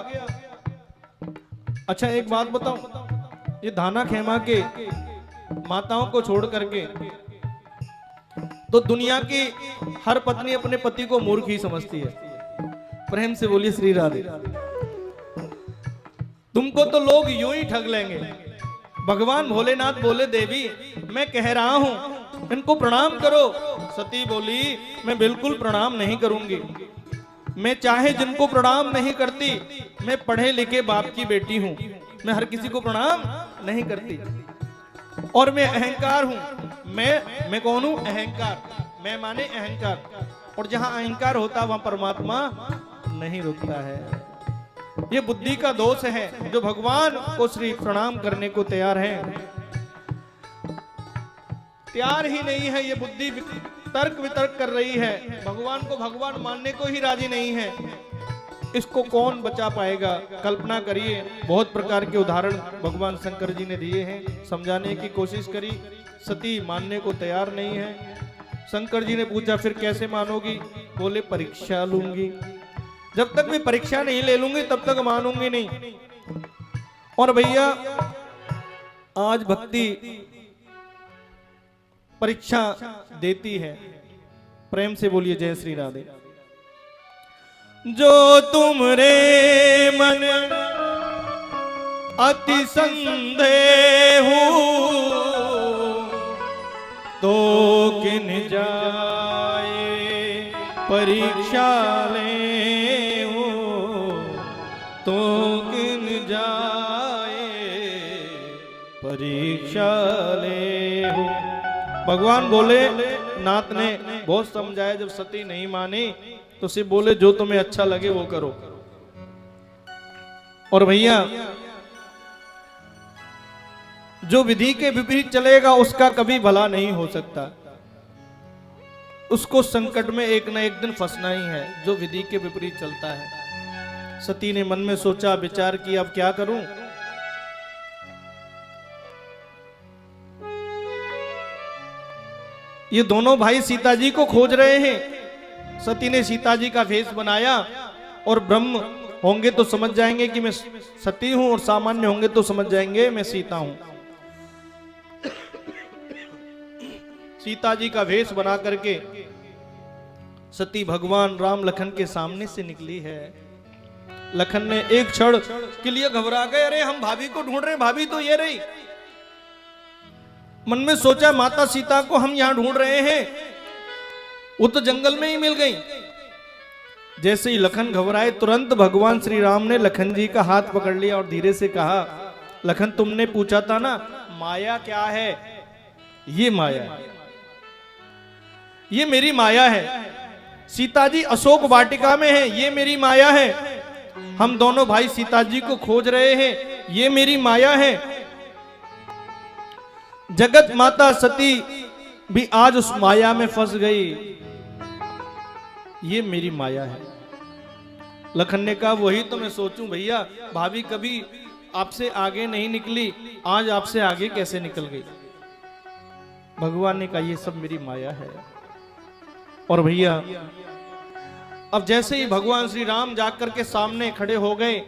S2: अच्छा एक बात बताओ, ये धाना खेमा के माताओं को छोड़ करके तो दुनिया की हर पत्नी अपने पति को मूर्ख ही समझती है। प्रेम से बोलिए श्री राधे। तुमको तो लोग यूं ही ठग लेंगे। भगवान भोलेनाथ बोले देवी मैं कह रहा हूं इनको प्रणाम करो। सती बोली मैं बिल्कुल प्रणाम नहीं करूंगी, मैं चाहे जिनको प्रणाम नहीं करती, मैं पढ़े लिखे बाप की बेटी हूं, मैं हर किसी को प्रणाम नहीं करती और मैं अहंकार हूं। मैं कौन हूं? अहंकार। मैं माने अहंकार, और जहां अहंकार होता वहां परमात्मा नहीं रुकता है। ये बुद्धि का दोष है, जो भगवान को श्री प्रणाम करने को तैयार है, तैयार ही नहीं है। ये बुद्धि तर्क वितर्क कर रही है, भगवान को भगवान मानने को ही राजी नहीं है। इसको कौन बचा पाएगा? कल्पना करिए, बहुत प्रकार के उदाहरण भगवान शंकर जी ने दिए हैं, समझाने की कोशिश करी, सती मानने को तैयार नहीं है। शंकर जी ने पूछा फिर कैसे मानोगी? बोले परीक्षा लूंगी, जब तक मैं परीक्षा नहीं ले लूंगी तब तक मानूंगी नहीं। और भैया आज भक्ति परीक्षा देती है। प्रेम से बोलिए जय श्री राधे। जो तुमरे मन अति संदेह तो किन जाए परीक्षा ले हो, तो किन जाए परीक्षा ले हो। भगवान बोले नाथ ने बहुत समझाया, जब सती नहीं मानी तो सिर्फ बोले जो तुम्हें अच्छा लगे वो करो। और भैया जो विधि के विपरीत चलेगा उसका कभी भला नहीं हो सकता, उसको संकट में एक न एक दिन फंसना ही है, जो विधि के विपरीत चलता है। सती ने मन में सोचा, विचार किया अब क्या करूं। ये दोनों भाई सीता जी को खोज रहे हैं। सती ने सीता जी का भेष बनाया, और ब्रह्म होंगे तो समझ जाएंगे कि मैं सती हूं, और सामान्य होंगे तो समझ जाएंगे मैं सीता हूं। सीता जी का भेष बना करके सती भगवान राम लखन के सामने से निकली है। लखन ने एक क्षण के लिए घबरा गए, अरे हम भाभी को ढूंढ रहे हैं, भाभी तो ये रही। मन में सोचा माता सीता को हम यहां ढूंढ रहे हैं, वो तो जंगल में ही मिल गई। जैसे ही लखन घबराए, तुरंत भगवान श्री राम ने लखन जी का हाथ पकड़ लिया और धीरे से कहा, लखन तुमने पूछा था ना माया क्या है? ये माया है, ये मेरी माया है। सीता जी अशोक वाटिका में है, ये मेरी माया है। हम दोनों भाई सीता जी को खोज रहे हैं, ये मेरी माया है। जगत माता सती भी आज उस माया में फंस गई, ये मेरी माया है। लखन ने कहा वही तो मैं सोचूं भैया, भाभी कभी आपसे आगे नहीं निकली, आज आपसे आगे कैसे निकल गई? भगवान ने कहा ये सब मेरी माया है। और भैया अब जैसे ही भगवान श्री राम जाकर के सामने खड़े हो गए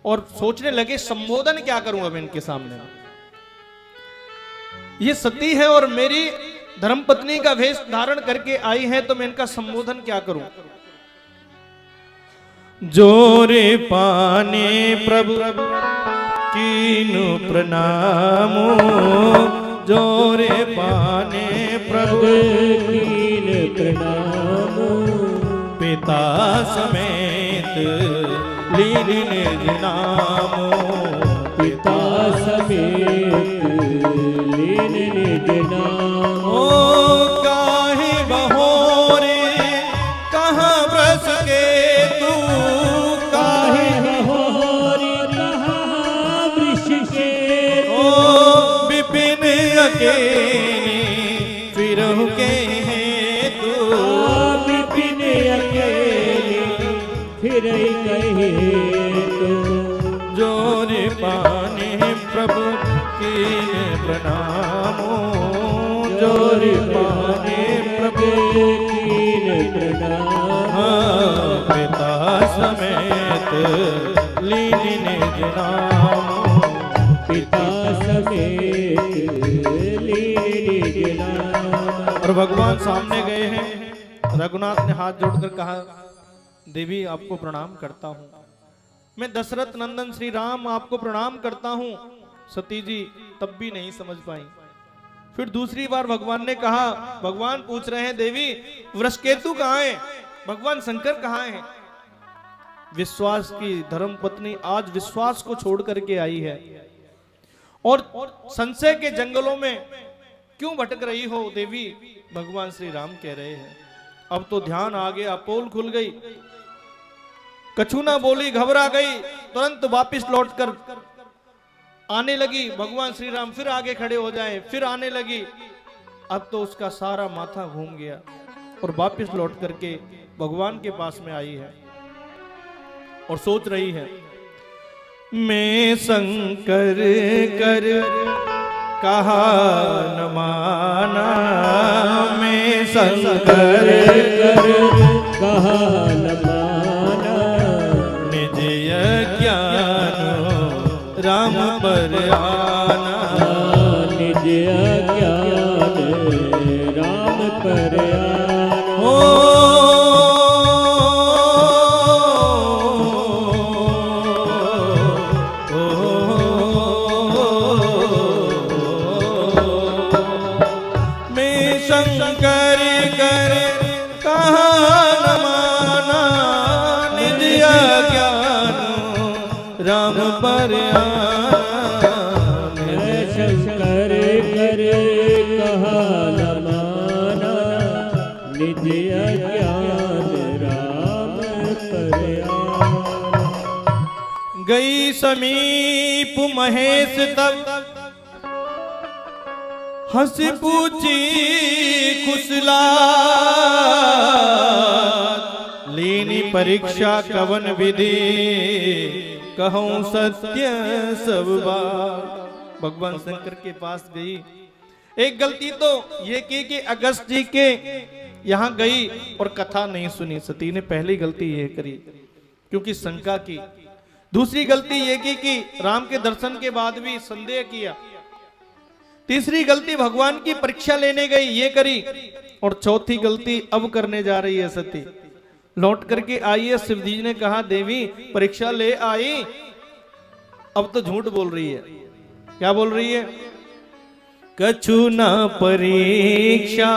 S2: और सोचने लगे संबोधन क्या करूं अब इनके सामने। ये सती है और मेरी धर्मपत्नी का वेश धारण करके आई है, तो मैं इनका संबोधन क्या करूं। जोरे पाने प्रभु कीनु प्रणामो, जोरे पाने प्रभु
S1: कीन प्रणामो।
S2: पिता समेत लीन निज नामो,
S1: पिता समेत लीन निज नामो।
S2: काहे बहोरे कहाँ बरस के तू,
S1: काहे बहोरी कहाँ वृष के।
S2: विपिन अकेले फिरहु के है तू,
S1: फिर कहे तो
S2: जोरि पाने प्रभु कीने प्रणामो जोरि पाने प्रभु
S1: कीन प्रणाम
S2: पिता समेत लीन निज नाम
S1: पिता समेत लीन निज नाम।
S2: और भगवान सामने गए हैं। रघुनाथ ने हाथ जोड़कर कहा, देवी आपको प्रणाम करता हूँ, मैं दशरथ नंदन श्री राम आपको प्रणाम करता हूँ। सती जी तब भी नहीं समझ पाई। फिर दूसरी बार भगवान ने कहा, भगवान पूछ रहे हैं, देवी वृषकेतु कहाँ है, भगवान शंकर कहाँ हैं? विश्वास की धर्म पत्नी आज विश्वास को छोड़ करके आई है और संशय के जंगलों में क्यों भटक रही हो देवी? भगवान श्री राम कह रहे हैं। अब तो ध्यान आ गया, पोल खुल गई। कछुना बोली, घबरा गई, तुरंत वापिस लौटकर आने लगी। भगवान श्री राम फिर आगे खड़े हो जाए, फिर आने लगी। अब तो उसका सारा माथा घूम गया और वापिस लौट करके भगवान के पास में आई है और सोच रही है, मैं शंकर कर कहा न माना, मैं शंकर कर
S1: कहा न माना
S2: निज ज्ञान राम पर आना,
S1: निज ज्ञान राम पर आना।
S2: शंकर कर कहा न माना, निज ज्ञान राम पर आना।
S1: शंकर कर कहा न माना, निज ज्ञान राम पर आना।
S2: गई समीप महेश तब हंसी पूछी कुशला, लीनी परीक्षा कवन विधि कहूं सत्य सब बात। भगवान शंकर के पास गई। एक गलती तो ये की कि अगस्त जी के यहाँ गई और कथा नहीं सुनी। सती ने पहली गलती ये करी क्योंकि शंका की। दूसरी गलती ये की कि राम के दर्शन के बाद भी संदेह किया। तीसरी गलती भगवान की परीक्षा लेने गई, ये करी। और चौथी गलती अब करने जा रही है सती। लौट करके आई है, शिव जी ने कहा, देवी परीक्षा ले आई, अब तो झूठ बोल रही है। क्या बोल रही है? कछु न परीक्षा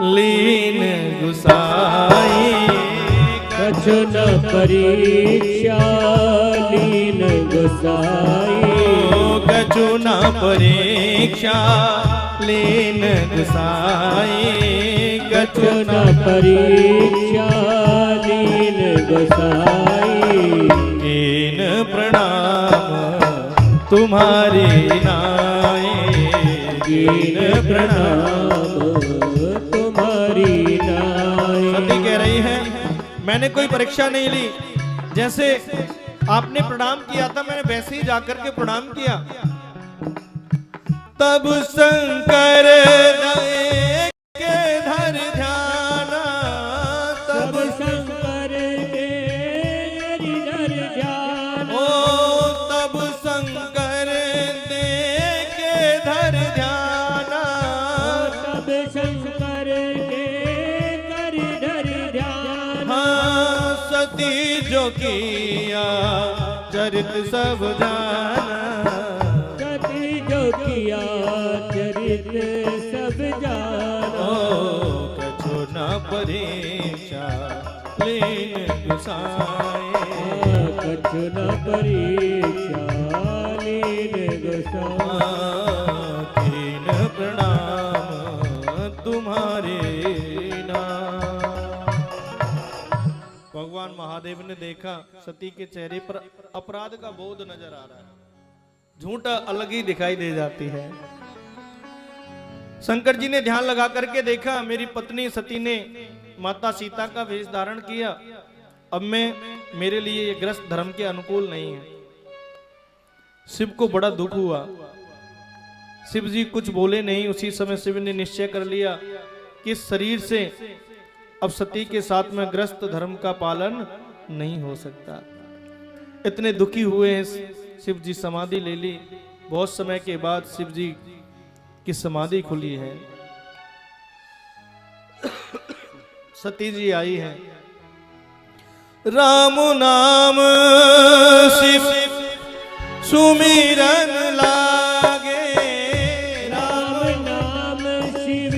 S2: लीन गुसाई,
S1: कछु न परीक्षा लीन गुसाई,
S2: कछु न परीक्षा लीन गुसाई,
S1: कछु न परीक्षा लीन गुसाई।
S2: कीन प्रणाम तुम्हारी नाई, कीन प्रणाम
S1: तुम्हारी नाई।
S2: सती कह रही है, मैंने कोई परीक्षा नहीं ली। जैसे आपने प्रणाम किया था मैंने वैसे ही जाकर के प्रणाम किया। तब शंकर दए के धर ध्याना,
S1: तब शंकर के धर ध्यान,
S2: ओ तब शंकर दे के धर ध्याना,
S1: तब शंकर के कर धर ध्यान।
S2: हाँ सती जो किया चरित सब जाना,
S1: सती जो किया चरित सब जाना।
S2: कछु न परीक्षा लीन गुसाई,
S1: कछु न परीक्षा लीन गुसाई।
S2: कीन प्रणाम तुम्हारे नाम। भगवान महादेव ने देखा सती के चेहरे पर अपराध का बोध नजर आ रहा है, झूठ अलग ही दिखाई दे जाती है। शंकर जी ने ध्यान लगा करके देखा, मेरी पत्नी सती ने माता सीता का वेश धारण किया अब मैं मेरे लिए ये ग्रस्त धर्म के अनुकूल नहीं है। शिव को बड़ा दुख हुआ। शिव जी कुछ बोले नहीं। उसी समय शिव ने निश्चय कर लिया कि इस शरीर से अब सती के साथ में ग्रस्त धर्म का पालन नहीं हो सकता। इतने दुखी हुए हैं, शिव जी समाधि ले ली। बहुत समय के बाद शिव जी की समाधि खुली है। सती जी आई है। राम नाम शिव सुमिरन लागे,
S1: राम नाम शिव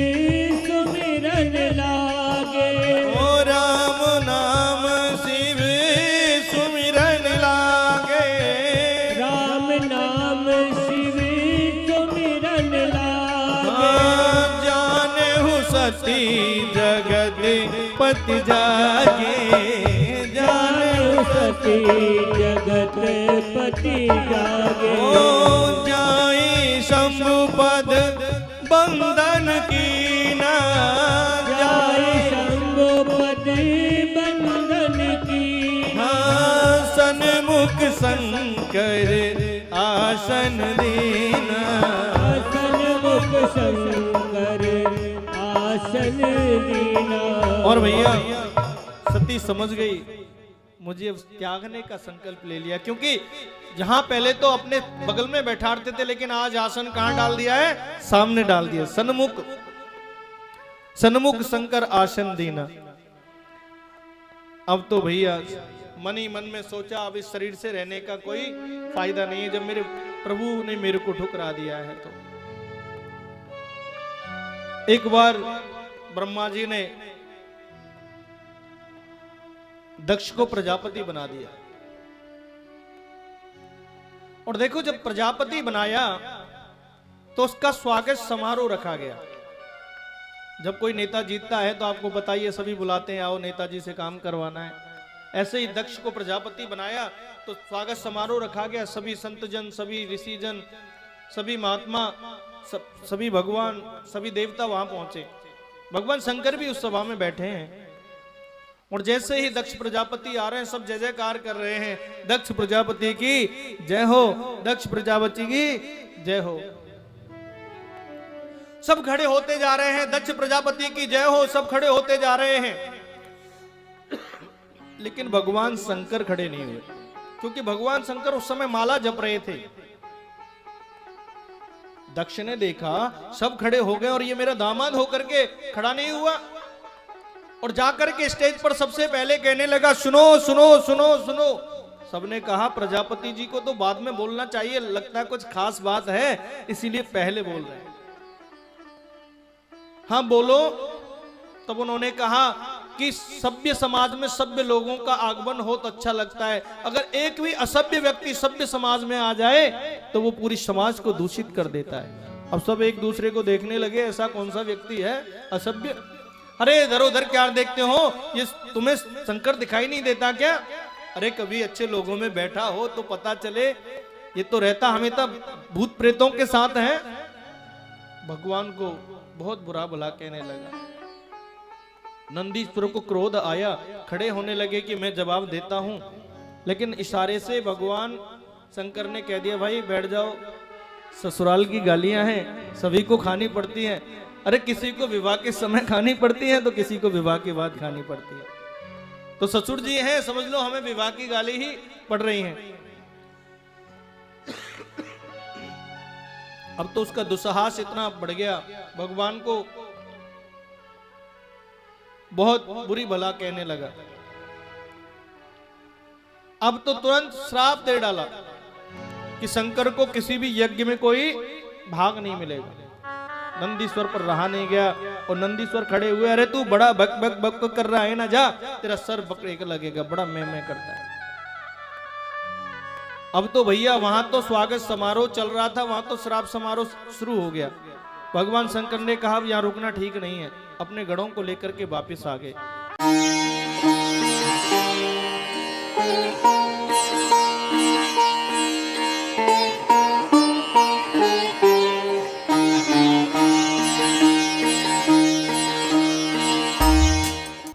S1: सुमिरन लागे,
S2: ओ राम नाम शिव सुमिरन लागे,
S1: राम नाम शिव सुमिरन लागे।
S2: जाने हूँ सती जगत पति जागे, जाने हूँ
S1: सती जगत पति जागे।
S2: ओ जाई शंभु पद बंधन की ना,
S1: जाय शंभु पद बंधन की।
S2: हाँ सन्मुख शंकर आसन दीना,
S1: सन्मुख शंकर आसन दीना।
S2: और भैया सती समझ गई मुझे त्यागने का संकल्प ले लिया, क्योंकि जहां पहले तो अपने बगल में बैठाते थे, लेकिन आज आसन कहां डाल दिया है? सामने डाल दिया। सन्मुख सन्मुख शंकर आसन दीना। अब तो भैया मन ही मन में सोचा अब इस शरीर से रहने का कोई फायदा नहीं है, जब मेरे प्रभु ने मेरे को ठुकरा दिया है। तो एक बार ब्रह्मा जी ने दक्ष को प्रजापति बना दिया। और देखो जब प्रजापति बनाया तो उसका स्वागत समारोह रखा गया। जब कोई नेता जीतता है तो आपको बताइए सभी बुलाते हैं, आओ नेताजी से काम करवाना है। ऐसे ही दक्ष को प्रजापति बनाया तो स्वागत समारोह रखा गया। सभी संतजन, सभी ऋषिजन, सभी महात्मा, सभी भगवान, सभी देवता वहां पहुंचे। भगवान शंकर भी उस सभा में बैठे हैं। और जैसे ही दक्ष प्रजापति आ रहे हैं सब जय जयकार कर रहे हैं, दक्ष प्रजापति की जय हो, दक्ष प्रजापति की जय हो। सब खड़े होते जा रहे हैं, दक्ष प्रजापति की जय हो, सब खड़े होते जा रहे हैं। लेकिन भगवान शंकर खड़े नहीं हुए, क्योंकि भगवान शंकर उस समय माला जप रहे थे। दक्ष ने देखा सब खड़े हो गए और ये मेरा दामाद होकर के खड़ा नहीं हुआ, और जाकर के स्टेज पर सबसे पहले कहने लगा सुनो सुनो सुनो सुनो। सबने कहा प्रजापति जी को तो बाद में बोलना चाहिए, लगता है कुछ खास बात है इसीलिए पहले बोल रहे हैं। हाँ बोलो। तब उन्होंने कहा कि सभ्य समाज में सभ्य लोगों का आगमन हो तो अच्छा लगता है, अगर एक भी असभ्य व्यक्ति सभ्य समाज में आ जाए तो वो पूरी समाज को दूषित कर देता है। अब सब एक दूसरे को देखने लगे, ऐसा कौन सा व्यक्ति है असभ्य? अरे इधर उधर क्या देखते हो, ये तुम्हें शंकर दिखाई नहीं देता क्या? अरे कभी अच्छे लोगों में बैठा हो तो पता चले, ये तो रहता हमेशा भूत प्रेतों के साथ है। भगवान को बहुत बुरा भला कहने लगा। नंदीश्वर को क्रोध आया, खड़े होने लगे कि मैं जवाब देता हूं, लेकिन इशारे से भगवान शंकर ने कह दिया भाई बैठ जाओ, ससुराल की गालियां हैं, सभी को खानी पड़ती हैं। अरे किसी को विवाह के समय खानी पड़ती है तो किसी को विवाह के बाद खानी पड़ती है। तो ससुर जी हैं, समझ लो हमें विवाह की गाली ही पड़ रही हैं। अब तो उसका दुस्साहस इतना बढ़ गया, भगवान को बहुत बुरी भला कहने लगा। अब तो तुरंत श्राप दे डाला कि शंकर को किसी भी यज्ञ में कोई भाग नहीं मिलेगा। नंदीश्वर पर रहा नहीं गया और नंदीश्वर खड़े हुए, अरे तू बड़ा बक बक बक कर रहा है ना, जा तेरा सर बकरे का लगेगा, बड़ा मैं करता है। अब तो भैया वहां तो स्वागत समारोह चल रहा था, वहां तो श्राप समारोह शुरू हो गया। भगवान शंकर ने कहा यहाँ रुकना ठीक नहीं है, अपने गढ़ों को लेकर के वापिस आ गए।